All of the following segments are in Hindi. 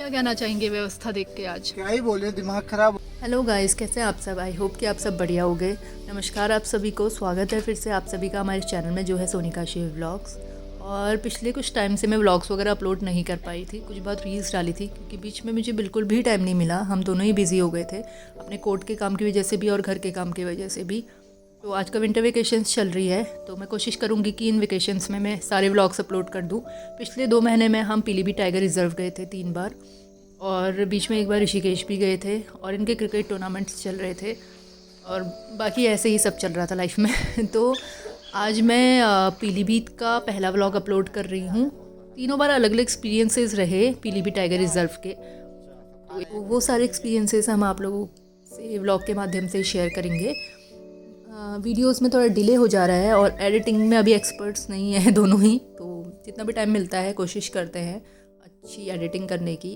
क्या कहना चाहेंगे व्यवस्था देख के आज? क्या ही बोले, दिमाग खराब। हेलो गाइस, कैसे हैं आप सब? आई होप कि आप सब बढ़िया होंगे। नमस्कार आप सभी को, स्वागत है फिर से आप सभी का हमारे चैनल में जो है सोनिका शिव व्लॉग्स। और पिछले कुछ टाइम से मैं व्लॉग्स वगैरह अपलोड नहीं कर पाई थी, कुछ बहुत रील्स डाली थी क्योंकि बीच में मुझे बिल्कुल भी टाइम नहीं मिला। हम दोनों ही बिज़ी हो गए थे अपने कोर्ट के काम की वजह से भी और घर के काम की वजह से भी। तो आज का विंटर वेकेशंस चल रही है तो मैं कोशिश करूँगी कि इन वेकेशंस में मैं सारे व्लॉग्स अपलोड कर दूँ। पिछले 2 महीने में हम पीलीभीत टाइगर रिजर्व गए थे 3 बार और बीच में एक बार ऋषिकेश भी गए थे और इनके क्रिकेट टूर्नामेंट्स चल रहे थे और बाकी ऐसे ही सब चल रहा था लाइफ में। तो आज मैं पीलीभीत का पहला व्लॉग अपलोड कर रही हूँ। तीनों बार अलग अलग एक्सपीरियंसेस रहे पीलीभीत टाइगर रिजर्व के, तो वो सारे एक्सपीरियंसेस हम आप लोगों से व्लॉग के माध्यम से शेयर करेंगे। वीडियोस में थोड़ा डिले हो जा रहा है और एडिटिंग में अभी एक्सपर्ट्स नहीं है दोनों ही, तो जितना भी टाइम मिलता है कोशिश करते हैं अच्छी एडिटिंग करने की।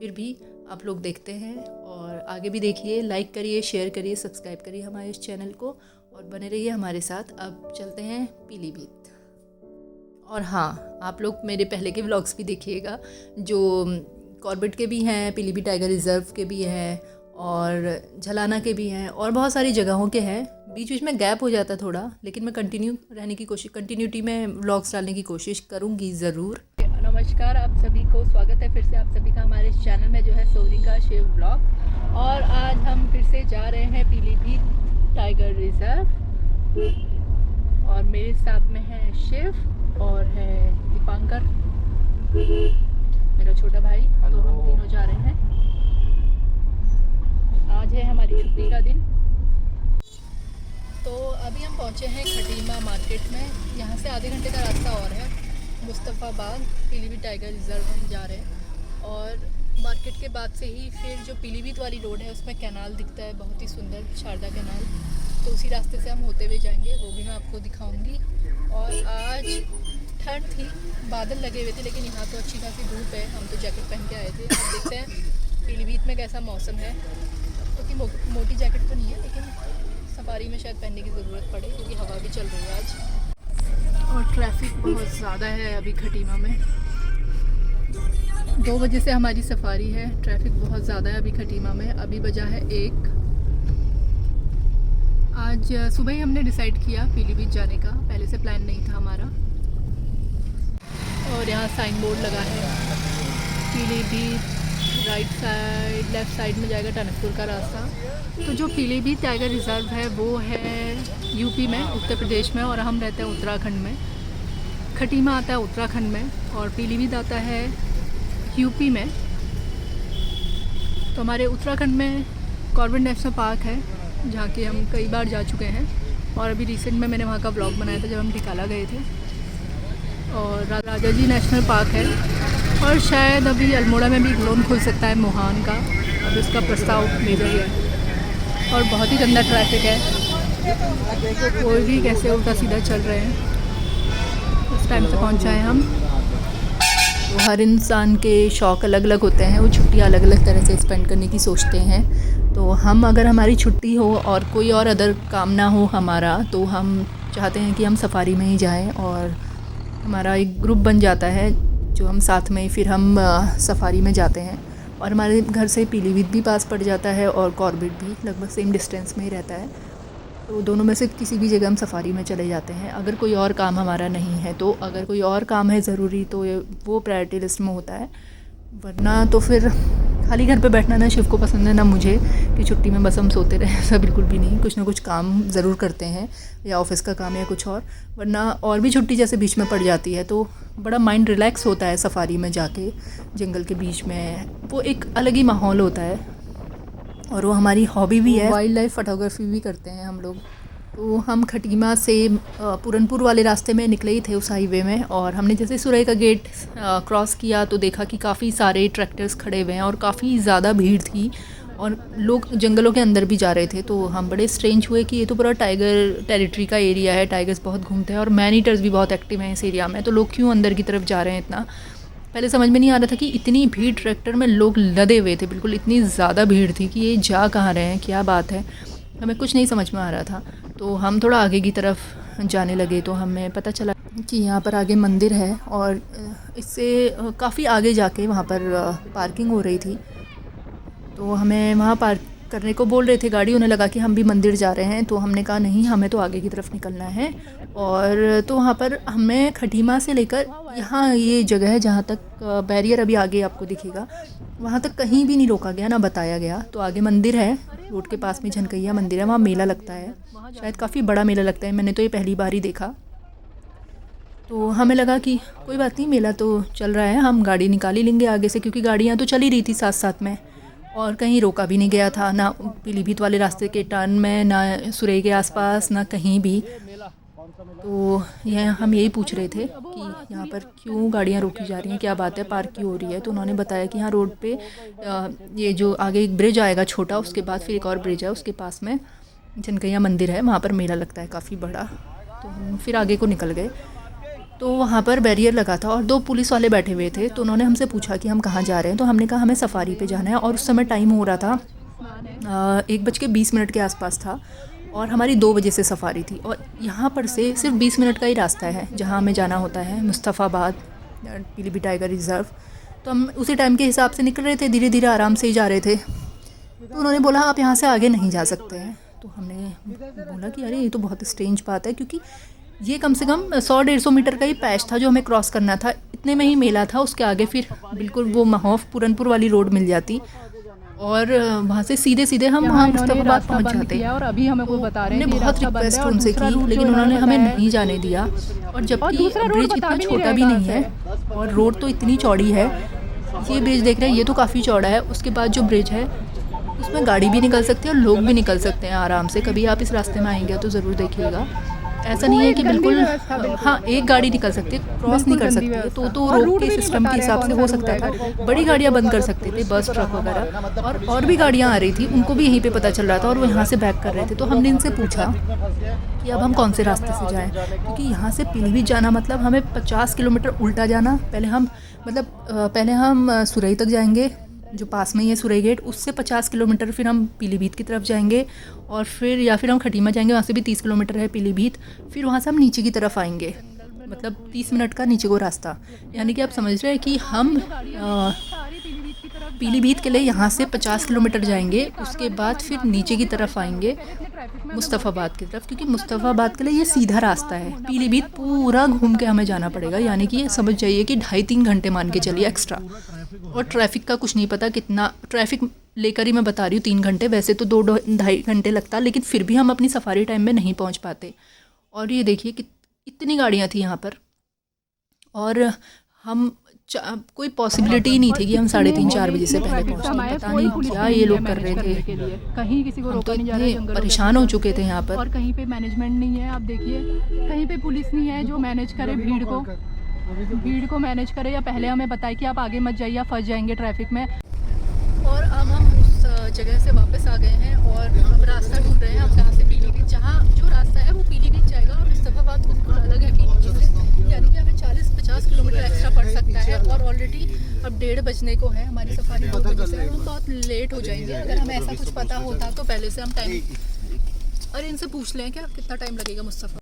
फिर भी आप लोग देखते हैं और आगे भी देखिए, लाइक करिए, शेयर करिए, सब्सक्राइब करिए हमारे इस चैनल को और बने रहिए हमारे साथ। अब चलते हैं पीलीभीत। और हाँ, आप लोग मेरे पहले के व्लॉग्स भी देखिएगा जो कॉर्बेट के भी हैं, पीलीभीत टाइगर रिजर्व के भी हैं और झलाना के भी हैं और बहुत सारी जगहों के हैं। बीच बीच में गैप हो जाता है थोड़ा, लेकिन मैं कंटिन्यूटी में व्लॉग्स डालने की कोशिश करूँगी ज़रूर। नमस्कार आप सभी को, स्वागत है फिर से आप सभी का हमारे इस चैनल में जो है सोनिका शिव व्लॉग। और आज हम फिर से जा रहे हैं पीलीभीत टाइगर रिजर्व और मेरे साथ में है शिव और है दीपांकर मेरा छोटा भाई। तो हम तीनों जा रहे हैं। आज है हमारी छुट्टी का दिन। तो अभी हम पहुंचे हैं खटीमा मार्केट में। यहाँ से आधे घंटे का रास्ता और है। मुस्तफ़ाबाद पीलीभीत टाइगर रिजर्व हम जा रहे हैं और मार्केट के बाद से ही फिर जो पीलीभीत वाली रोड है उसमें कैनाल दिखता है, बहुत ही सुंदर शारदा कैनाल। तो उसी रास्ते से हम होते हुए जाएंगे, वो भी मैं आपको दिखाऊंगी। और आज ठंड थी, बादल लगे हुए थे, लेकिन यहाँ तो अच्छी खासी धूप है। हम तो जैकेट पहन के आए थे। अब देखते हैं पीलीभीत में कैसा मौसम है, क्योंकि मोटी जैकेट तो नहीं है, लेकिन सफारी में शायद पहनने की ज़रूरत पड़े क्योंकि हवा भी चल रही है आज। और ट्रैफिक बहुत ज़्यादा है अभी खटीमा में। 2 बजे से हमारी सफारी है। ट्रैफिक बहुत ज़्यादा है अभी खटीमा में। अभी बजा है 1। आज सुबह ही हमने डिसाइड किया पीलीभीत जाने का, पहले से प्लान नहीं था हमारा। और यहाँ साइन बोर्ड लगा है Pilibhit right side, left side में जाएगा टनकपुर का रास्ता। तो जो पीलीभीत टाइगर रिजर्व है वो है यूपी में, उत्तर प्रदेश में, और हम रहते हैं उत्तराखंड में। खटीमा आता है उत्तराखंड में और पीलीभीत आता है यूपी में। तो हमारे उत्तराखंड में कॉर्बेट नेशनल पार्क है जहाँ के हम कई बार जा चुके हैं और अभी रिसेंट में मैंने वहाँ का ब्लॉग बनाया था जब हम टिकाला गए थे। और राजा जी नेशनल पार्क है और शायद अभी अल्मोड़ा में भी एक लोन खुल सकता है मोहान का, अब इसका प्रस्ताव भेजा गया है। और बहुत ही गंदा ट्रैफिक है, कोई भी कैसे उल्टा सीधा चल रहे हैं। उस टाइम से पहुंचा है हम। तो हर इंसान के शौक़ अलग अलग होते हैं, वो छुट्टियाँ अलग अलग तरह से स्पेंड करने की सोचते हैं। तो हम अगर हमारी छुट्टी हो और कोई और अदर काम ना हो हमारा, तो हम चाहते हैं कि हम सफारी में ही जाएं और हमारा एक ग्रुप बन जाता है जो हम साथ में फिर हम सफारी में जाते हैं। और हमारे घर से पीलीभीत भी पास पड़ जाता है और कॉर्बेट भी लगभग सेम डिस्टेंस में ही रहता है। तो दोनों में से किसी भी जगह हम सफारी में चले जाते हैं अगर कोई और काम हमारा नहीं है। तो अगर कोई और काम है ज़रूरी तो वो प्रायोरिटी लिस्ट में होता है, वरना तो फिर खाली घर पे बैठना ना शिव को पसंद है ना मुझे कि छुट्टी में बस हम सोते रहे। ऐसा बिल्कुल भी नहीं, कुछ ना कुछ काम ज़रूर करते हैं, या ऑफिस का काम या कुछ और। वरना और भी छुट्टी जैसे बीच में पड़ जाती है तो बड़ा माइंड रिलैक्स होता है सफारी में जाके, जंगल के बीच में। वो एक अलग ही माहौल होता है और वो हमारी हॉबी भी है। वाइल्ड लाइफ फोटोग्राफी भी करते हैं हम लोग। तो हम खटीमा से पूरनपुर वाले रास्ते में निकले ही थे उस हाईवे में, और हमने जैसे सुरई का गेट क्रॉस किया तो देखा कि काफ़ी सारे ट्रैक्टर्स खड़े हुए हैं और काफ़ी ज़्यादा भीड़ थी और लोग जंगलों के अंदर भी जा रहे थे। तो हम बड़े स्ट्रेंज हुए कि ये तो पूरा टाइगर टेरिटरी का एरिया है, टाइगर्स बहुत घूमते हैं और मैन ईटर्स भी बहुत एक्टिव हैं इस एरिया में, तो लोग क्यों अंदर की तरफ जा रहे हैं इतना। पहले समझ में नहीं आ रहा था कि इतनी भीड़, ट्रैक्टर में लोग लदे हुए थे बिल्कुल, इतनी ज़्यादा भीड़ थी कि ये जा कहाँ रहे हैं, क्या बात है, हमें कुछ नहीं समझ में आ रहा था। तो हम थोड़ा आगे की तरफ जाने लगे तो हमें पता चला कि यहाँ पर आगे मंदिर है और इससे काफ़ी आगे जाके वहाँ पर पार्किंग हो रही थी। तो हमें वहाँ पार्क करने को बोल रहे थे गाड़ी, उन्हें लगा कि हम भी मंदिर जा रहे हैं, तो हमने कहा नहीं, हमें तो आगे की तरफ निकलना है। और तो वहाँ पर हमें खटीमा से लेकर यहाँ ये जगह है जहाँ तक बैरियर अभी आगे आपको दिखेगा, वहाँ तक कहीं भी नहीं रोका गया, ना बताया गया। तो आगे मंदिर है, रोड के पास में झनकैया मंदिर है, वहाँ मेला लगता है, शायद काफ़ी बड़ा मेला लगता है, मैंने तो ये पहली बार ही देखा। तो हमें लगा कि कोई बात नहीं, मेला तो चल रहा है, हम गाड़ी निकाल ही लेंगे आगे से, क्योंकि गाड़ियाँ तो चल ही रही थी साथ साथ में और कहीं रोका भी नहीं गया था, ना पीलीभीत वाले रास्ते के टर्न में, ना सुरई के आसपास, ना कहीं भी। तो यह हम यही पूछ रहे थे कि यहाँ पर क्यों गाड़ियाँ रोकी जा रही हैं, क्या बात है, पार्क क्यों हो रही है। तो उन्होंने बताया कि यहाँ रोड पे ये जो आगे एक ब्रिज आएगा छोटा, उसके बाद फिर एक और ब्रिज है, उसके पास में झनकैया मंदिर है, वहाँ पर मेला लगता है काफ़ी बड़ा। तो हम फिर आगे को निकल गए तो वहाँ पर बैरियर लगा था और 2 पुलिस वाले बैठे हुए थे। तो उन्होंने हमसे पूछा कि हम कहाँ जा रहे हैं, तो हमने कहा हमें सफारी पे जाना है। और उस समय टाइम हो रहा था 1:20 के आसपास था और हमारी 2 बजे से सफारी थी। और यहाँ पर से सिर्फ 20 मिनट का ही रास्ता है जहाँ हमें जाना होता है, मुस्तफ़ाबाद पीलीभीत टाइगर रिज़र्व। तो हम उसी टाइम के हिसाब से निकल रहे थे, धीरे धीरे आराम से ही जा रहे थे। तो उन्होंने बोला आप यहाँ से आगे नहीं जा सकते हैं। तो हमने बोला कि अरे ये तो बहुत स्ट्रेंज बात है, क्योंकि ये कम से कम 100-150 मीटर का ही पैच था जो हमें क्रॉस करना था, इतने में ही मेला था। उसके आगे फिर बिल्कुल वो महोफ पूरनपुर वाली रोड मिल जाती और वहाँ से सीधे सीधे हम वहाँ मुस्तफ़ाबाद पहुँच जाते। और अभी हमें को बता रहे हैं हमने बहुत रिक्वेस्ट उनसे की, लेकिन उन्होंने हमें नहीं जाने दिया। और जबकि ब्रिज इतना छोटा भी नहीं है और रोड तो इतनी चौड़ी है, ये ब्रिज देख रहे हैं, ये तो काफ़ी चौड़ा है। उसके बाद जो ब्रिज है उसमें गाड़ी भी निकल सकती है और लोग भी निकल सकते हैं आराम से। कभी आप इस रास्ते में आएंगे तो ज़रूर देखिएगा, ऐसा नहीं है कि बिल्कुल हाँ एक गाड़ी निकल सकती है, क्रॉस नहीं कर सकती है। तो रोड के सिस्टम के हिसाब से हो सकता था, बड़ी गाड़ियाँ बंद कर सकते थे, बस ट्रक वगैरह। और भी गाड़ियाँ आ रही थी, उनको भी यहीं पे पता चल रहा था और वो यहाँ से बैक कर रहे थे। तो हमने इनसे पूछा कि अब हम कौन से रास्ते से जाएं, क्योंकि यहाँ से पीलीभीत जाना मतलब हमें 50 किलोमीटर उल्टा जाना। पहले हम सुरई तक जाएंगे, जो पास में ही है सुरई गेट, उससे 50 किलोमीटर फिर हम पीलीभीत की तरफ जाएंगे और फिर हम खटीमा जाएंगे, वहाँ से भी 30 किलोमीटर है पीलीभीत। फिर वहाँ से हम नीचे की तरफ आएंगे, मतलब 30 मिनट का नीचे को रास्ता। यानी कि आप समझ रहे हैं कि हम पीलीभीत के लिए यहाँ से 50 किलोमीटर जाएंगे, उसके बाद फिर नीचे की तरफ आएंगे मुस्तफ़ाबाद की तरफ, क्योंकि मुस्तफ़ाबाद के लिए ये सीधा रास्ता है। पीलीभीत पूरा घूम के हमें जाना पड़ेगा, यानी कि ये समझ जाइए कि 2.5-3 घंटे मान के चलिए एक्स्ट्रा। और ट्रैफिक का कुछ नहीं पता कितना ट्रैफिक लेकर ही मैं बता रही हूँ 3 घंटे, वैसे तो 2-2.5 घंटे लगता, लेकिन फिर भी हम अपनी सफारी टाइम में नहीं पहुँच पाते। और ये देखिए कि इतनी गाड़ियाँ थी यहाँ पर और हम कोई पॉसिबिलिटी ही नहीं थी कि हम 3:30-4 बजे से पहले पहुँचे। पता नहीं क्या ये लोग कर रहे थे, कहीं किसी को रोका नहीं जा रहा है, परेशान हो चुके थे यहाँ पर। और कहीं पे मैनेजमेंट नहीं है। आप देखिए कहीं पे पुलिस नहीं है जो मैनेज करे भीड़ को मैनेज करे, या पहले हमें बताए कि आप आगे मत जाइए, फंस जाएंगे ट्रैफिक में। और अब हम उस जगह से वापस आ गए हैं और अब रास्ता ढूंढ रहे हैं हम कहाँ से पीलीभीत, जहाँ जो रास्ता है वो पीलीभीत जाएगा और मुस्तफ़ाबाद बिल्कुल अलग है पीलीभीत से, यानी कि हमें 40-50 किलोमीटर एक्स्ट्रा पड़ सकता है। और ऑलरेडी अब 1:30 बजने को है, हमारी सफारी 2 बजे से, हम बहुत लेट हो जाएंगे। अगर हमें ऐसा कुछ पता होता तो पहले से हम टाइम, अरे इनसे पूछ लें क्या कितना टाइम लगेगा मुस्तफ़ा।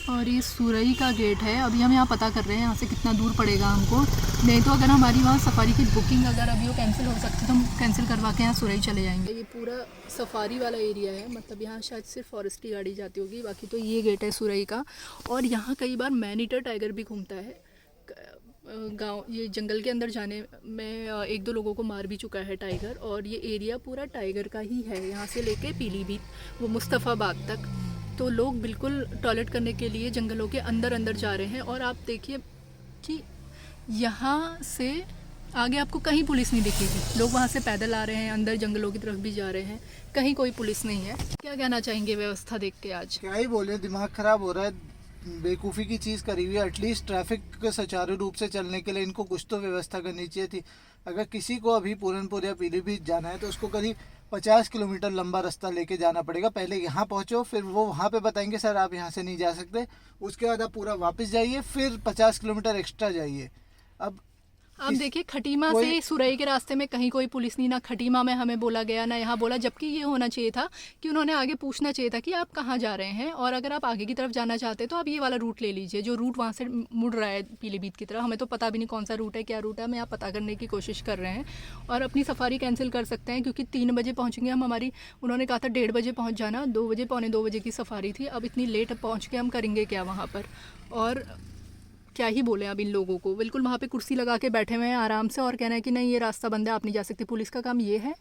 और ये सुरई का गेट है, अभी हम यहाँ पता कर रहे हैं यहाँ से कितना दूर पड़ेगा हमको। नहीं तो अगर हमारी वहाँ सफारी की बुकिंग अगर अभी वो कैंसिल हो सकती है तो हम कैंसिल करवा के यहाँ सुरई चले जाएंगे। ये पूरा सफारी वाला एरिया है, मतलब यहाँ शायद सिर्फ फॉरेस्ट की गाड़ी जाती होगी, बाकी तो ये गेट है सुरई का। और यहाँ कई बार मैनीटर टाइगर भी घूमता है गांव, ये जंगल के अंदर जाने में 1-2 लोगों को मार भी चुका है टाइगर। और ये एरिया पूरा टाइगर का ही है, यहाँ से लेके पीलीभीत वो मुस्तफ़ाबाद तक। तो लोग बिल्कुल टॉयलेट करने के लिए जंगलों के अंदर जा रहे हैं। और आप देखिए कि यहाँ से आगे आपको कहीं पुलिस नहीं दिखेगी, लोग वहाँ से पैदल आ रहे हैं, अंदर जंगलों की तरफ भी जा रहे हैं, कहीं कोई पुलिस नहीं है। क्या कहना चाहेंगे व्यवस्था देख के आज? क्या ही बोले, दिमाग खराब हो रहा है, बेवकूफ़ी की चीज़ करी हुई है। एटलीस्ट ट्रैफिक के सुचारू रूप से चलने के लिए इनको कुछ तो व्यवस्था करनी चाहिए थी। अगर किसी को अभी पूरनपुर या पीलीभीत जाना है तो उसको करीब 50 किलोमीटर लंबा रास्ता लेके जाना पड़ेगा। पहले यहाँ पहुँचो, फिर वो वहाँ पे बताएंगे सर आप यहाँ से नहीं जा सकते, उसके बाद आप पूरा वापस जाइए, फिर 50 किलोमीटर एक्स्ट्रा जाइए। अब आप देखिए खटीमा से सुरई के रास्ते में कहीं कोई पुलिस नहीं, ना खटीमा में हमें बोला गया ना यहाँ बोला, जबकि ये होना चाहिए था कि उन्होंने आगे पूछना चाहिए था कि आप कहाँ जा रहे हैं, और अगर आप आगे की तरफ जाना चाहते तो आप ये वाला रूट ले लीजिए जो रूट वहाँ से मुड़ रहा है पीलीभीत की तरफ। हमें तो पता भी नहीं कौन सा रूट है, क्या रूट है, हम यहाँ पता करने की कोशिश कर रहे हैं और अपनी सफारी कैंसिल कर सकते हैं क्योंकि 3 बजे पहुँचेंगे हम। हमारी उन्होंने कहा था 1:30 बजे पहुँच जाना, 2 बजे पौने 2 बजे की सफारी थी। अब इतनी लेट पहुँच के हम करेंगे क्या वहाँ पर, और क्या ही बोले अब इन लोगों को। बिल्कुल वहाँ पे कुर्सी लगा के बैठे हुए हैं आराम से और कहना है कि नहीं ये रास्ता बंद है, आप नहीं जा सकते। पुलिस का काम ये है,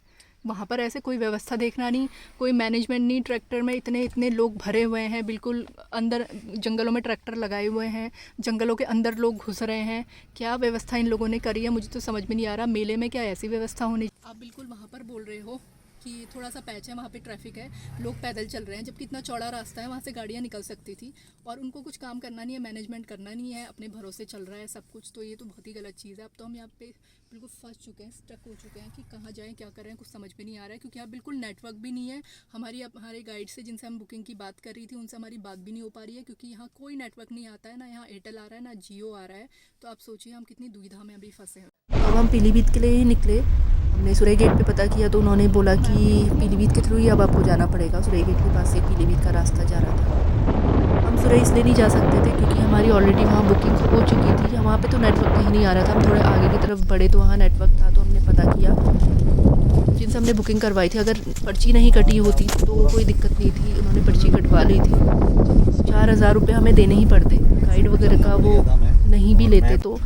वहाँ पर ऐसे कोई व्यवस्था देखना नहीं, कोई मैनेजमेंट नहीं। ट्रैक्टर में इतने लोग भरे हुए हैं, बिल्कुल अंदर जंगलों में ट्रैक्टर लगाए हुए हैं, जंगलों के अंदर लोग घुस रहे हैं। क्या व्यवस्था इन लोगों ने करी है मुझे तो समझ में नहीं आ रहा। मेले में क्या ऐसी व्यवस्था होनी। आप बिल्कुल वहाँ पर बोल रहे हो कि थोड़ा सा पैच है, वहाँ पे ट्रैफिक है, लोग पैदल चल रहे हैं, जबकि इतना चौड़ा रास्ता है, वहाँ से गाड़ियाँ निकल सकती थी। और उनको कुछ काम करना नहीं है, मैनेजमेंट करना नहीं है, अपने भरोसे चल रहा है सब कुछ। तो ये तो बहुत ही गलत चीज़ है। अब तो हम यहाँ पे बिल्कुल फंस चुके हैं, स्टक हो चुके हैं कि कहाँ जाएँ, क्या करें, कुछ समझ में नहीं आ रहा है। क्योंकि यहाँ बिल्कुल नेटवर्क भी नहीं है। हमारे गाइड से जिनसे हम बुकिंग की बात कर रही थी उनसे हमारी बात भी नहीं हो पा रही है क्योंकि यहाँ कोई नेटवर्क नहीं आता है, ना यहाँ एयरटेल आ रहा है ना जियो आ रहा है। तो आप सोचिए हम कितनी दुविधा में अभी फंसे हैं। अब हम पीलीभीत के लिए ही निकले। हमने सुरई गेट पे पता किया तो उन्होंने बोला कि पीलीभीत के थ्रू ही अब आपको जाना पड़ेगा। सुरई गेट के पास से पीलीभीत का रास्ता जा रहा था। हम सुरई इसलिए नहीं जा सकते थे क्योंकि हमारी ऑलरेडी वहाँ बुकिंग हो चुकी थी। वहाँ पे तो नेटवर्क कहीं नहीं आ रहा था। हम थोड़े आगे की तरफ बढ़े तो वहाँ नेटवर्क था। तो हमने पता किया जिनसे हमने बुकिंग करवाई थी, अगर पर्ची नहीं कटी होती तो कोई दिक्कत नहीं थी। उन्होंने पर्ची कटवा ली थी। 4,000 रुपये हमें देने ही पड़ते। गाइड वगैरह का वो नहीं भी लेते तो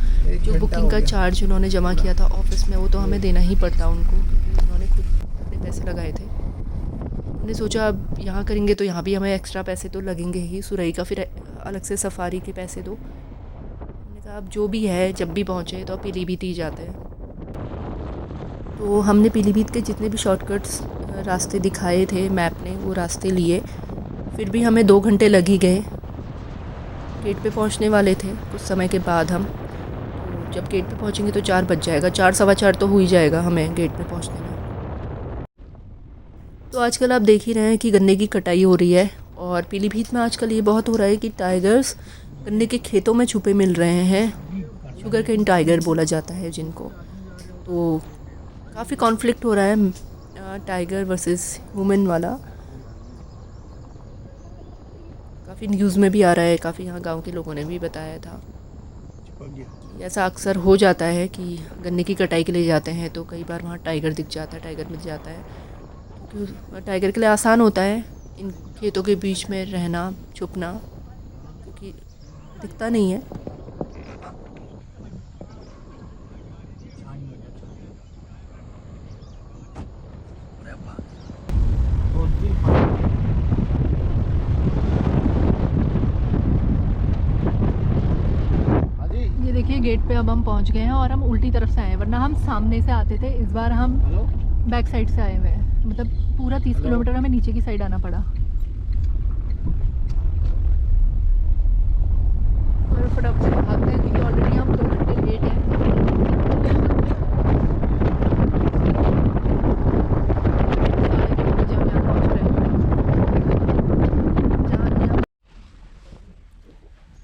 जो बुकिंग का चार्ज उन्होंने जमा किया था ऑफिस में वो तो हमें देना ही पड़ता उनको, क्योंकि उन्होंने खुद अपने पैसे लगाए थे। हमने सोचा अब यहाँ करेंगे तो यहाँ भी हमें एक्स्ट्रा पैसे तो लगेंगे ही। सुरई का फिर अलग से सफारी के पैसे दो। हमने कहा अब जो भी है, जब भी पहुँचे तो पीलीभीत ही जाते हैं। तो हमने पीलीभीत के जितने भी शॉर्टकट्स रास्ते दिखाए थे मैप ने वो रास्ते लिए। फिर भी हमें 2 घंटे लग ही गए। गेट पे पहुंचने वाले थे कुछ समय के बाद हम। तो जब गेट पे पहुंचेंगे तो 4 बज जाएगा, 4 सवा 4 तो हो ही जाएगा हमें गेट पे पहुंचने में। तो आजकल आप देख ही रहे हैं कि गन्ने की कटाई हो रही है और पीलीभीत में आजकल ये बहुत हो रहा है कि टाइगर्स गन्ने के खेतों में छुपे मिल रहे हैं। शुगर केन टाइगर बोला जाता है जिनको। तो काफ़ी कॉन्फ्लिक्ट हो रहा है टाइगर वर्सेस ह्यूमन वाला। काफ़ी न्यूज़ में भी आ रहा है, काफ़ी यहाँ गांव के लोगों ने भी बताया था। ऐसा अक्सर हो जाता है कि गन्ने की कटाई के लिए जाते हैं तो कई बार वहाँ टाइगर दिख जाता है, टाइगर मिल जाता है। क्योंकि टाइगर के लिए आसान होता है इन खेतों के बीच में रहना, छुपना, क्योंकि दिखता नहीं है। देखिए गेट पे अब हम पहुंच गए हैं और हम उल्टी तरफ से आए हैं, वरना हम सामने से आते थे। इस बार हम बैक साइड से आए हुए हैं, मतलब पूरा 30 किलोमीटर हमें नीचे की साइड आना पड़ा। और फटाफट से भागते हैं क्योंकि ऑलरेडी हम 2 घंटे लेट हैं।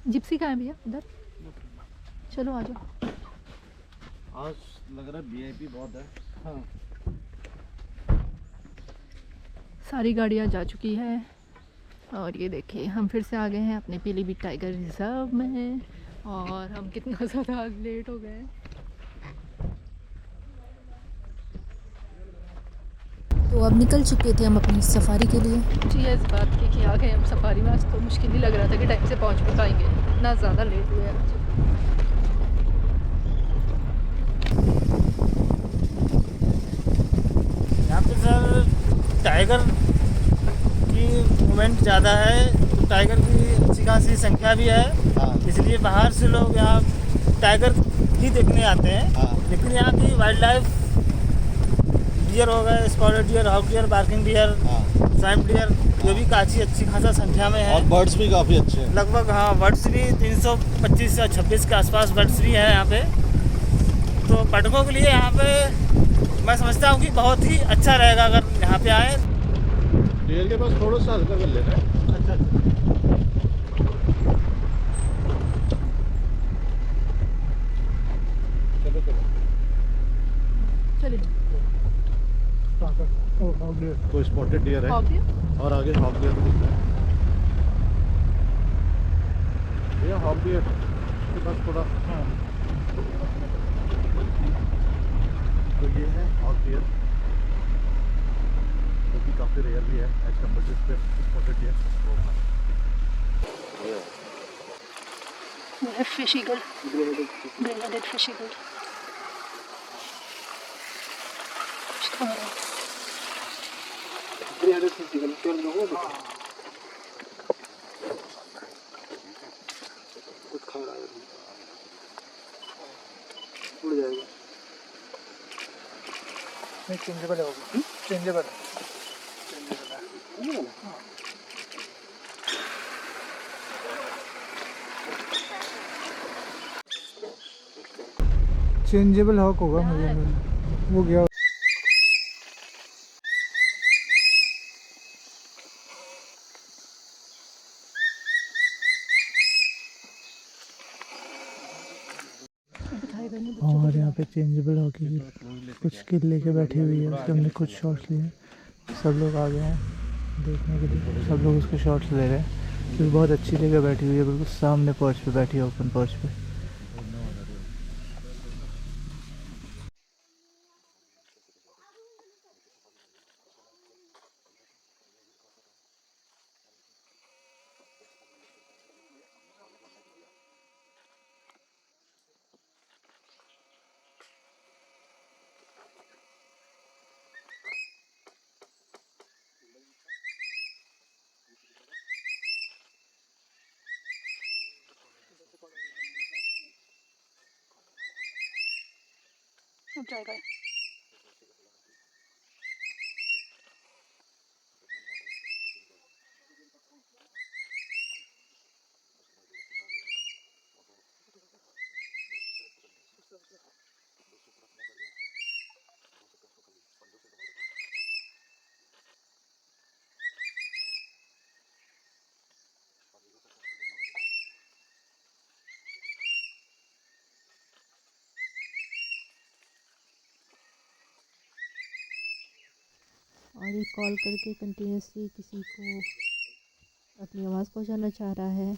जिप्सी कहाँ है भैया? उधर चलो आ जाओ। आज लग रहा है वीआईपी बहुत है। हाँ। सारी गाड़ियाँ जा चुकी है और ये देखिए हम फिर से आ गए हैं अपने पीलीभीत टाइगर रिजर्व में। और हम कितना ज़्यादा लेट हो गए। तो अब निकल चुके थे हम अपनी सफारी के लिए। जी इस बात की कि आ गए हम सफारी में। आज तो मुश्किल ही लग रहा था कि टाइम से पहुंच भी पाएंगे, इतना ज़्यादा लेट हुए आज। यहाँ पे सर टाइगर की मूवमेंट ज़्यादा है, तो टाइगर की अच्छी खासी संख्या भी है। इसलिए बाहर से लोग यहाँ टाइगर ही देखने आते हैं। लेकिन यहाँ की वाइल्ड लाइफ, डियर हो गए, spotted deer, hoc dear, barking deer, swamp dear, ये भी काफ़ी अच्छी खासा संख्या में है। और बर्ड्स भी काफ़ी अच्छे हैं लगभग। हाँ, बर्ड्स भी 325 से 26 के आसपास बर्ड्स भी हैं यहाँ पे। तो पर्यटकों के लिए यहाँ पे मैं समझता हूँ कि बहुत ही अच्छा रहेगा अगर यहाँ पे आए। डियर के पास थोड़ा सा हल्का कर लेना है। अच्छा चलो चलो। चले कोई स्पॉटेड डियर है और आगे हॉक डियर भी दिख रहा है। ये हॉक डियर के पास थोड़ा तो ये है हॉक डियर जो कि काफ़ी रेयर भी है as compare to spotted deer. Fish eagle, green headed fish eagle खा रहा है। कुछ खा रहा है, उड़ जाएगा। नहीं चेंजेबल है, चेंजेबल है। चेंजेबल हॉक होगा मुझे, वो गया। और यहाँ पे चेंजेबल हॉकी कुछ स्किल लेके बैठी हुई है, उसके हमने कुछ शॉट्स लिए। सब लोग आ गए हैं देखने के लिए, सब लोग उसके शॉट्स ले रहे हैं। क्योंकि बहुत अच्छी जगह बैठी हुई है, बिल्कुल सामने पर्च पे बैठी है, ओपन पर्च पे। जाएगा। और ये कॉल करके कंटिन्यूसली किसी को अपनी आवाज़ पहुंचाना चाह रहा है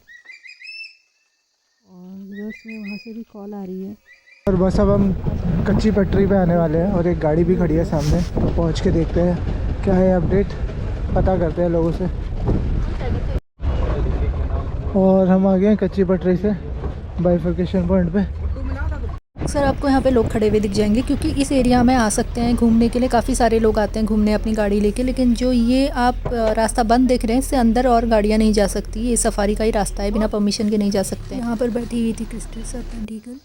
और रिवर्स में वहाँ से भी कॉल आ रही है। और बस अब हम कच्ची पटरी पे आने वाले हैं और एक गाड़ी भी खड़ी है सामने, तो पहुँच के देखते हैं क्या है अपडेट, पता करते हैं लोगों से। और हम आ गए हैं कच्ची पटरी से बाइफर्केशन पॉइंट पे। सर आपको यहाँ पे लोग खड़े हुए दिख जाएंगे क्योंकि इस एरिया में आ सकते हैं घूमने के लिए, काफ़ी सारे लोग आते हैं घूमने अपनी गाड़ी लेके। लेकिन जो ये आप रास्ता बंद देख रहे हैं, इससे अंदर और गाड़ियाँ नहीं जा सकती। ये सफारी का ही रास्ता है, बिना परमिशन के नहीं जा सकते। यहाँ पर बैठी हुई थी क्रिस्टल सर्पेंट ईगल,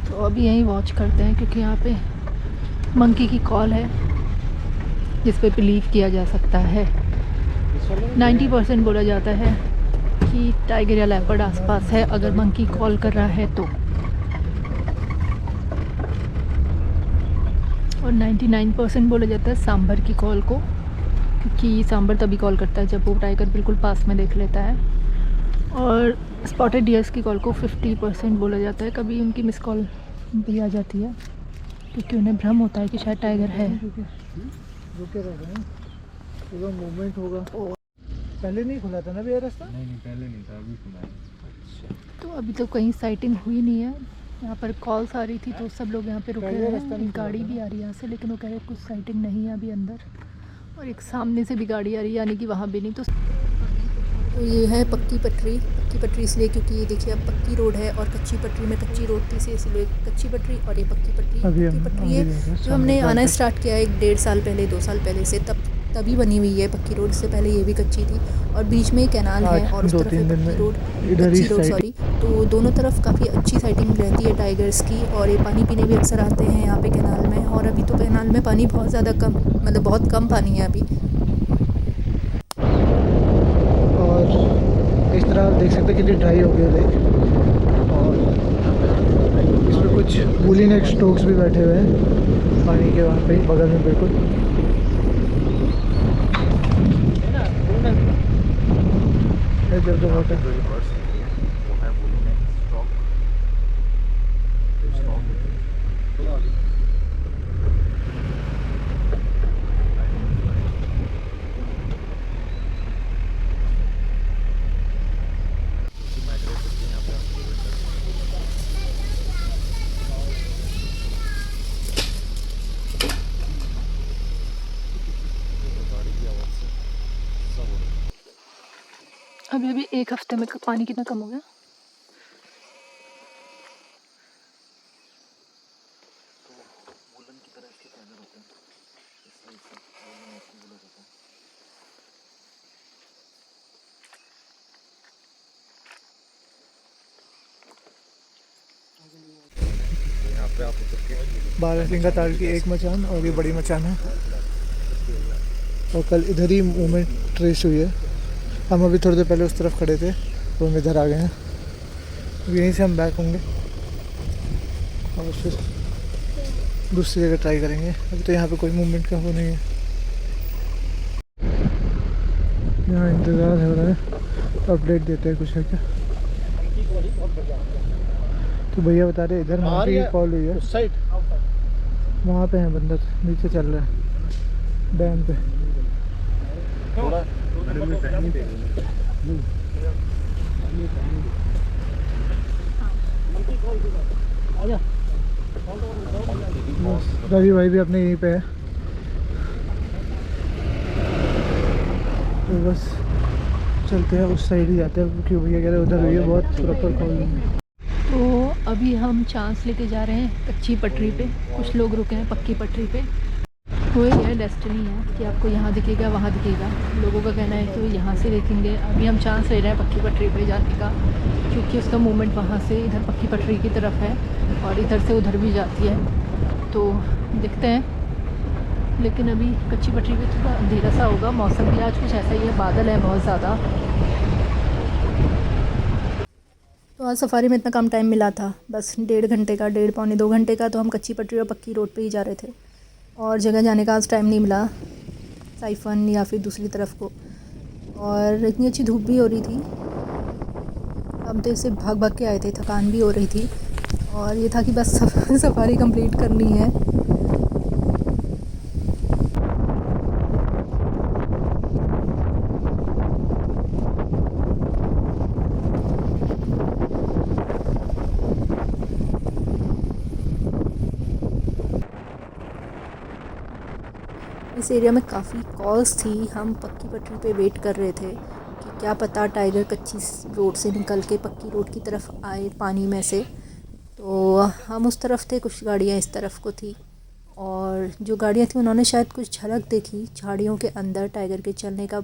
तो अभी यहीं वॉच करते हैं क्योंकि यहाँ पे मंकी की कॉल है जिस पे बिलीव किया जा सकता है। 90% बोला जाता है कि टाइगर या लेपर्ड आसपास है अगर मंकी कॉल कर रहा है तो, और 99% बोला जाता है सांभर की कॉल को, क्योंकि सांभर तभी कॉल करता है जब वो टाइगर बिल्कुल पास में देख लेता है। और स्पॉटेड डियर्स की कॉल को 50% बोला जाता है। कभी उनकी मिस कॉल भी आ जाती है क्योंकि उन्हें भ्रम होता है कि शायद टाइगर है। रुके रह गए, तो मूवमेंट होगा। पहले नहीं खुला था ना भैया रास्ता? नहीं पहले नहीं था, अभी खुला है। अच्छा, तो अभी तो कहीं साइटिंग हुई नहीं है। यहाँ पर कॉल्स आ रही थी तो सब लोग यहाँ पे रुके पहले हैं। रास्ता नहीं गाड़ी खुला था भी आ रही है यहाँ से, लेकिन वो कह रहे कुछ साइटिंग नहीं है अभी अंदर। और एक सामने से भी गाड़ी आ रही है, यानी कि वहाँ भी नहीं। तो ये है पक्की पटरी। पक्की पटरी इसलिए क्योंकि ये देखिए अब पक्की रोड है और कच्ची पटरी में कच्ची रोड थी, इसलिए कच्ची पटरी और ये पक्की पटरी। पक्की पटरी है जो हमने आना स्टार्ट किया है 1.5 साल पहले, 2 साल पहले से, तभी बनी हुई है पक्की रोड। इससे पहले ये भी कच्ची थी और बीच में कैनाल है और उस तरफ है पक्की रोड, कच्ची रोड सॉरी। तो दोनों तरफ काफ़ी अच्छी साइटिंग रहती है टाइगर्स की। और ये पानी पीने भी अक्सर आते हैं यहाँ पे कैनाल में। और अभी तो कैनाल में पानी बहुत ज़्यादा कम, मतलब बहुत कम पानी है अभी। और इस तरह आप देख सकते हैं कितनी ड्राई हो गई लेक। और इसमें कुछ वूली नेक स्टोक्स भी बैठे हुए हैं पानी के वहाँ पे बगल में बिल्कुल। जब तो वाटर अभी अभी 1 हफ्ते में पानी कितना कम हो गया। बारहसिंगा ताल की एक मचान और ये बड़ी मचान है, और कल इधर ही मूवमेंट ट्रेस हुई है। हम अभी थोड़ी देर पहले उस तरफ खड़े थे तो हम इधर आ गए हैं। यहीं से हम बैक होंगे और फिर दूसरी जगह ट्राई करेंगे। अभी तो यहाँ पे कोई मूवमेंट का वो नहीं है। यहाँ इंतज़ार हो रहा है, अपडेट देते हैं कुछ है क्या। तो भैया बता रहे इधर वहाँ की कॉल हुई है, उस साइड वहाँ पे है बंदर, नीचे चल रहा है डैम पे। रवि भाई भी अपने यहीं पे है, तो बस चलते हैं उस साइड ही जाते हैं, क्योंकि भैया कह रहे उधर हुई है बहुत प्रॉपर कॉल नहीं। तो अभी हम चांस लेके जा रहे हैं कच्ची पटरी पे, कुछ लोग रुके हैं पक्की पटरी पे। तो ये डेस्टिनी है कि आपको यहाँ दिखेगा वहाँ दिखेगा, लोगों का कहना है कि वो यहाँ से देखेंगे। अभी हम चांस ले रहे हैं पक्की पटरी पे जाने का, क्योंकि उसका मूवमेंट वहाँ से इधर पक्की पटरी की तरफ है और इधर से उधर भी जाती है, तो देखते हैं। लेकिन अभी कच्ची पटरी पे थोड़ा अंधेरा सा होगा, मौसम भी आज कुछ ऐसा ही है, बादल है बहुत ज़्यादा। तो आज सफारी में इतना कम टाइम मिला था, बस 1.5 घंटे का, 1.5 पौने 2 घंटे का, तो हम कच्ची पटरी और पक्की रोड पे ही जा रहे थे और जगह जाने का आज टाइम नहीं मिला, साइफन या फिर दूसरी तरफ को। और इतनी अच्छी धूप भी हो रही थी, हम तो इससे भाग भाग के आए थे, थकान भी हो रही थी और ये था कि बस सफारी कंप्लीट करनी है। इस एरिया में काफ़ी कॉल्स थी, हम पक्की पटरी पे वेट कर रहे थे कि क्या पता टाइगर कच्ची रोड से निकल के पक्की रोड की तरफ आए पानी में से। तो हम उस तरफ थे, कुछ गाड़ियाँ इस तरफ को थी, और जो गाड़ियाँ थी उन्होंने शायद कुछ झलक देखी झाड़ियों के अंदर टाइगर के चलने का,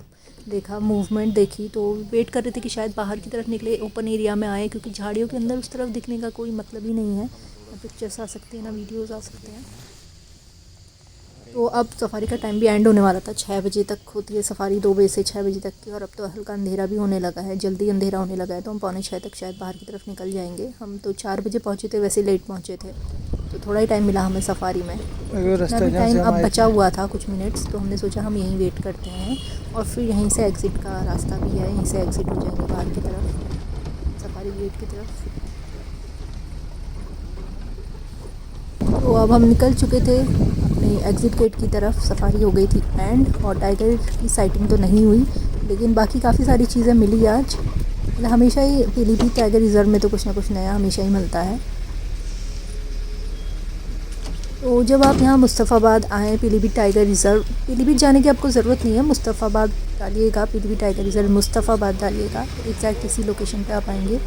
देखा मूवमेंट देखी, तो वेट कर रहे थे कि शायद बाहर की तरफ निकले, ओपन एरिया में आए, क्योंकि झाड़ियों के अंदर उस तरफ दिखने का कोई मतलब ही नहीं है, ना पिक्चर्स आ सकते हैं ना वीडियोज़ आ सकते हैं। तो अब सफारी का टाइम भी एंड होने वाला था, 6 बजे तक होती है सफारी, 2 बजे से 6 बजे तक की, और अब तो हल्का अंधेरा भी होने लगा है, जल्दी अंधेरा होने लगा है, तो हम 5:45 तक शायद बाहर की तरफ निकल जाएंगे। हम तो 4 बजे पहुँचे थे, वैसे लेट पहुँचे थे, तो थोड़ा ही टाइम मिला हमें सफ़ारी में। टाइम अब बचा हुआ था कुछ मिनट्स, तो हमने सोचा हम यहीं वेट करते हैं और फिर यहीं से एग्ज़िट का रास्ता भी है, यहीं से एग्ज़िट हो जाएंगे बाहर की तरफ, सफारी गेट की तरफ। तो अब हम निकल चुके थे अपने एग्ज़िट गेट की तरफ, सफारी हो गई थी एंड, और टाइगर की साइटिंग तो नहीं हुई, लेकिन बाकी काफ़ी सारी चीज़ें मिली आज। मतलब हमेशा ही पीलीभीत टाइगर रिज़र्व में तो कुछ ना कुछ नया हमेशा ही मिलता है। तो जब आप यहाँ मुस्तफ़ाबाद आएँ पीलीभीत टाइगर रिज़र्व, पीलीभीत जाने की आपको ज़रूरत नहीं है, मुस्तफ़ाबाद डालिएगा, पीलीभीत टाइगर रिज़र्व मुस्तफ़ाबाद डालिएगा, एग्जैक्ट इसी लोकेशन पे आप आएंगे।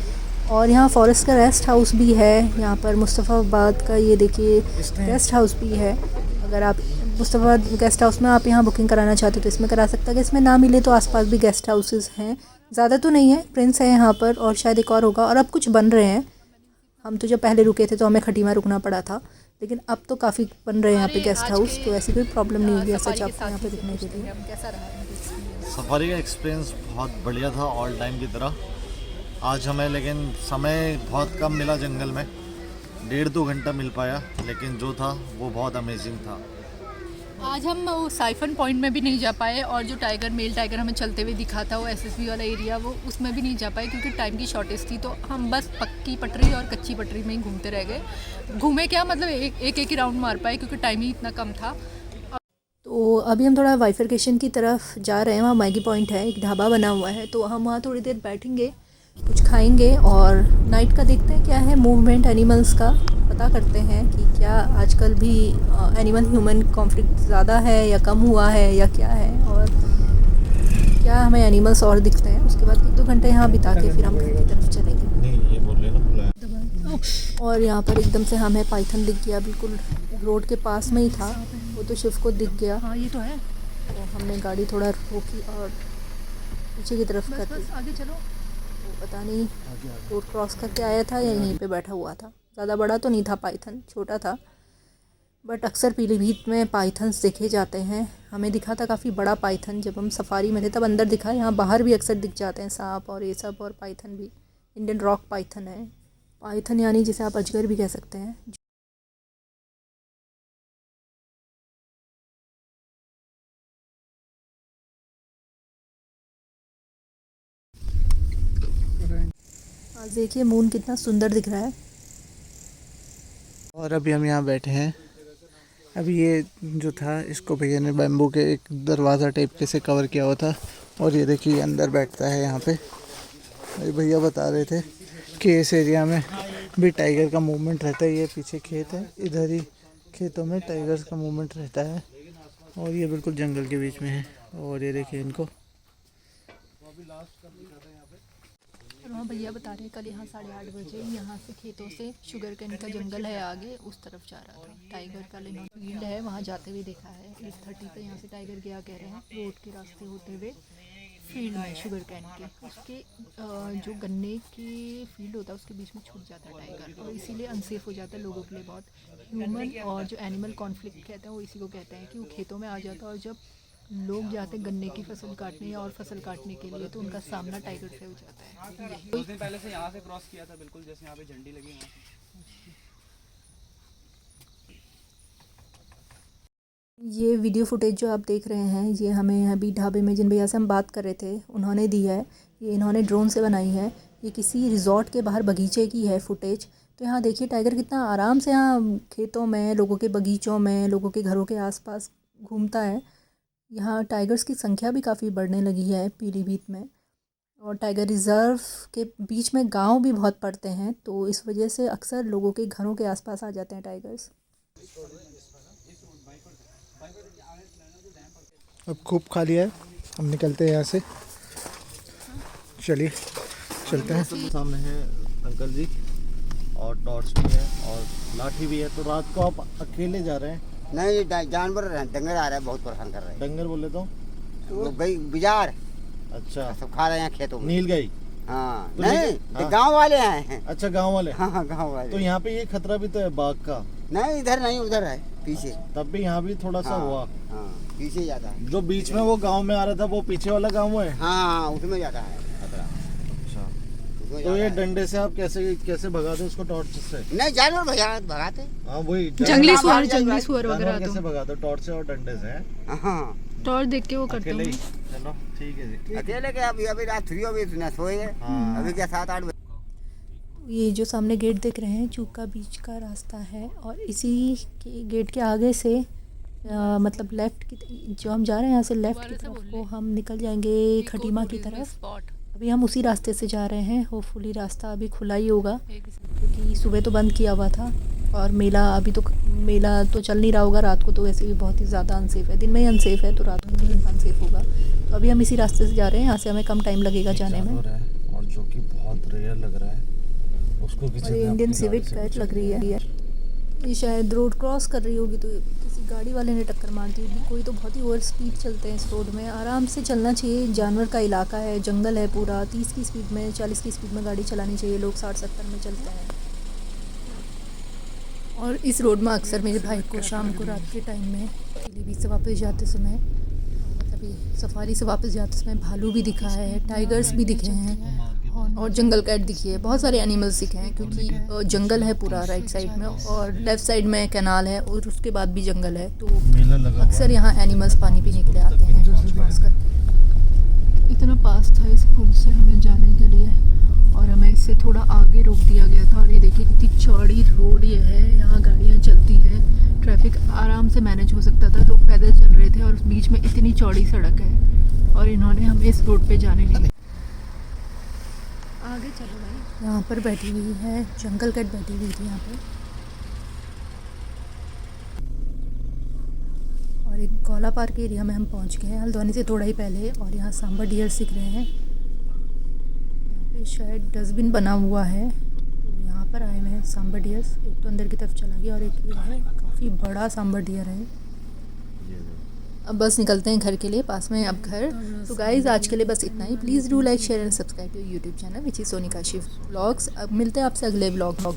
और यहाँ फॉरेस्ट का रेस्ट हाउस भी है, यहाँ पर मुस्तफ़ाबाद का ये देखिए गेस्ट हाउस भी है। अगर आप मुस्तफ़ाबाद गेस्ट हाउस में आप यहाँ बुकिंग कराना चाहते हो तो इसमें करा सकते हैं, अगर इसमें ना मिले तो आसपास भी गेस्ट हाउसेस हैं, ज़्यादा तो नहीं है, प्रिंस है यहाँ पर और शायद एक और होगा, और अब कुछ बन रहे हैं। हम तो जब पहले रुके थे तो हमें खटीमा रुकना पड़ा था, लेकिन अब तो काफ़ी बन रहे हैं यहाँ पे गेस्ट हाउस, तो ऐसी कोई प्रॉब्लम नहीं होगी ऐसा आपको यहाँ पे रुकने के लिए। सफारी का एक्सपीरियंस बहुत बढ़िया था, ऑल टाइम की तरह। आज हमें लेकिन समय बहुत कम मिला, जंगल में 1.5-2 घंटा मिल पाया, लेकिन जो था वो बहुत अमेजिंग था। आज हम वो साइफन पॉइंट में भी नहीं जा पाए, और जो टाइगर मेल टाइगर हमें चलते हुए दिखा था वो एसएसबी वाला एरिया, वो उसमें भी नहीं जा पाए क्योंकि टाइम की शॉर्टेज थी। तो हम बस पक्की पटरी और कच्ची पटरी में ही घूमते रह गए। घूमे क्या मतलब एक ही राउंड मार पाए क्योंकि टाइम ही इतना कम था। तो अभी हम थोड़ा बाइफरकेशन की तरफ जा रहे हैं, वहाँ मैगी पॉइंट है, एक ढाबा बना हुआ है, तो हम वहाँ थोड़ी देर बैठेंगे, कुछ खाएंगे और नाइट का देखते हैं क्या है मूवमेंट एनिमल्स का, पता करते हैं कि क्या आजकल भी एनिमल ह्यूमन कॉन्फ्लिक्ट ज़्यादा है या कम हुआ है या क्या है, और क्या हमें एनिमल्स और दिखते हैं। उसके बाद 1-2 घंटे यहाँ बिता के फिर हम घर की तरफ चलेंगे। नहीं ये बोल रहे ना बुलाया। और यहाँ पर एकदम से हमें पाइथन दिख गया, बिल्कुल रोड के पास में ही था। वो तो शिव को दिख गया। हाँ ये तो है। तो हमने गाड़ी थोड़ा रोकी और पीछे की तरफ कर दी। बस आगे चलो। तो पता नहीं रोड क्रॉस करके आया था या यहीं पे बैठा हुआ था। ज़्यादा बड़ा तो नहीं था पाइथन, छोटा था। बट अक्सर पीलीभीत में पाइथन्स देखे जाते हैं। हमें दिखा था काफ़ी बड़ा पाइथन, जब हम सफारी में थे तब अंदर दिखा। यहाँ बाहर भी अक्सर दिख जाते हैं सांप और ये सब, और पाइथन भी। इंडियन रॉक पाइथन है। पाइथन यानी जिसे आप अजगर भी कह सकते हैं। आज देखिए मून कितना सुंदर दिख रहा है। और अभी हम यहाँ बैठे हैं। अभी ये जो था इसको भैया ने बैम्बू के एक दरवाज़ा टाइप के से कवर किया हुआ था। और ये देखिए अंदर बैठता है यहाँ पे। अभी भैया बता रहे थे कि इस एरिया में भी टाइगर का मूवमेंट रहता है। ये पीछे खेत है, इधर ही खेतों में टाइगर्स का मूवमेंट रहता है। और ये बिल्कुल जंगल के बीच में है। और ये देखिए इनको। और वहाँ भैया बता रहे हैं कल यहाँ 8:30 बजे यहाँ से खेतों से शुगर कैन का जंगल है आगे, उस तरफ जा रहा था टाइगर का। लेना फील्ड है, वहाँ जाते हुए देखा है। 8:30 पे यहाँ से टाइगर गया कह रहे हैं, रोड के रास्ते होते हुए फील्ड में शुगर कैन के, उसके जो गन्ने की फील्ड होता है उसके बीच में छूट जाता है टाइगर। और इसीलिए अनसेफ हो जाता है लोगों के लिए बहुत। ह्यूमन और जो एनिमल कॉन्फ्लिक्ट कहते हैं वो इसी को कहते हैं कि वो खेतों में आ जाता है। और जब लोग जाते हैं गन्ने की फसल काटने और फसल काटने के लिए तो उनका सामना टाइगर से हो जाता है। कुछ दिन पहले से यहाँ से क्रॉस किया था, बिल्कुल जैसे यहाँ पे झंडी लगी है। ये वीडियो फुटेज जो आप देख रहे हैं ये हमें अभी ढाबे में जिन भैया से हम बात कर रहे थे उन्होंने दी है। ये इन्होंने ड्रोन से बनाई है। ये किसी रिजॉर्ट के बाहर बगीचे की है फुटेज। तो यहाँ देखिए टाइगर कितना आराम से यहाँ खेतों में, लोगों के बगीचों में, लोगों के घरों के आसपास घूमता है। यहाँ टाइगर्स की संख्या भी काफ़ी बढ़ने लगी है पीलीभीत में। और टाइगर रिज़र्व के बीच में गांव भी बहुत पड़ते हैं, तो इस वजह से अक्सर लोगों के घरों के आसपास आ जाते हैं टाइगर्स। अब खूब खा लिया है, हम निकलते हैं यहाँ से। चलिए चलते हैं। सामने है अंकल जी और टॉर्च भी है और लाठी भी है। तो रात को आप अकेले जा रहे हैं? नहीं, जानवर डंगर आ रहे हैं, बहुत परेशान कर रहे हैं। डंगर बोले तो भाई बिजार अच्छा सब खा रहे हैं खेतों में। नील गाय? हाँ तो नहीं, हाँ। गांव वाले हैं। अच्छा गांव वाले? हाँ गांव वाले। तो यहाँ पे ये खतरा भी तो है बाघ का? नहीं इधर नहीं, उधर है पीछे। तब भी यहाँ भी थोड़ा सा हुआ। हाँ पीछे जाता है। जो बीच में वो गांव में आ रहा था वो पीछे वाला गांव है? हाँ उसमें जाता है खतरा। अच्छा उसमें तो ये जाता है। डंडे से आप कैसे भगाते उसको टॉर्च से? नहीं जानवर भगाते। हाँ वही जंगली सुअर जानवर वगैरह कैसे तो भगाते? टॉर्च से और डंडे से? हाँ टॉर्च देख के वो करते अकेले ही? हैं। चलो ठीक है जी। अकेले के अभी रात 3 अभी सोए गए। हाँ। अभी क्या 7-8 बजे। ये जो सामने गेट देख रहे हैं चूका बीच का रास्ता है। और इसी के गेट के आगे से मतलब लेफ़्ट की जो हम जा रहे हैं यहाँ से लेफ़्ट की तरफ को हम निकल जाएंगे खटीमा की तरफ। अभी हम उसी रास्ते से जा रहे हैं। होपफुली रास्ता अभी खुला ही होगा क्योंकि सुबह तो बंद किया हुआ था। और मेला तो चल नहीं रहा होगा। रात को तो वैसे भी बहुत ही ज़्यादा अनसेफ़ है। दिन में ही अनसेफ़ है तो रात में भी अनसेफ़ होगा। तो अभी हम इसी रास्ते से जा रहे हैं। यहाँ से हमें कम टाइम लगेगा जाने में। और जो कि बहुत रेयर लग रहा है उसको भी। और ये इंडियन सिविक कैट लग रही है। ये शायद रोड क्रॉस कर रही होगी तो किसी गाड़ी वाले ने टक्कर मार दी होगी। कोई तो बहुत ही ओवर स्पीड चलते हैं इस रोड में। आराम से चलना चाहिए। जानवर का इलाका है, जंगल है पूरा। 30 की स्पीड में, 40 की स्पीड में गाड़ी चलानी चाहिए। लोग 60-70 में चलते हैं। और इस रोड में अक्सर मेरे भाई को शाम को रात के टाइम में पीलीभीत से वापस जाते समय, मतलब ये सफारी से वापस जाते समय भालू भी दिखा है, टाइगर्स भी दिखे हैं और जंगल कैट दिखी है। बहुत सारे एनिमल्स दिखे हैं क्योंकि जंगल है पूरा राइट साइड में और लेफ़्ट साइड में कैनाल है और उसके बाद भी जंगल है। तो अक्सर यहाँ एनिमल्स पानी पीने के लिए आते हैं क्रॉस करके। इतना पास था इस पुल से हमें जाने के लिए और हमें इससे थोड़ा आगे रोक दिया गया था। और ये देखिए कितनी चौड़ी रोड ये है, यहाँ गाड़ियाँ चलती हैं, ट्रैफिक आराम से मैनेज हो सकता था। लोग पैदल चल रहे थे और बीच में इतनी चौड़ी सड़क है और इन्होंने हमें इस रोड पे जाने नहीं दिया। आगे चलो भाई। यहाँ पर बैठी हुई है जंगल कैट, बैठी हुई थी यहाँ पे। और एक गौला पार्क एरिया में हम पहुँच गए हैं हल्द्वानी से थोड़ा ही पहले। और यहाँ सांबर डियर्स दिख रहे हैं ये शायद डस्टबिन बना हुआ है, तो यहाँ पर आए हुए हैं सांबर डियर्स। एक तो अंदर की तरफ चला गया और एक ये है, काफ़ी बड़ा सांबर डियर है। अब बस निकलते हैं घर के लिए, पास में अब घर। तो गाइज़ आज के लिए बस इतना ही। Please do like share and subscribe to YouTube channel which is Sonika Shiv vlogs. अब मिलते हैं आपसे अगले व्लॉग।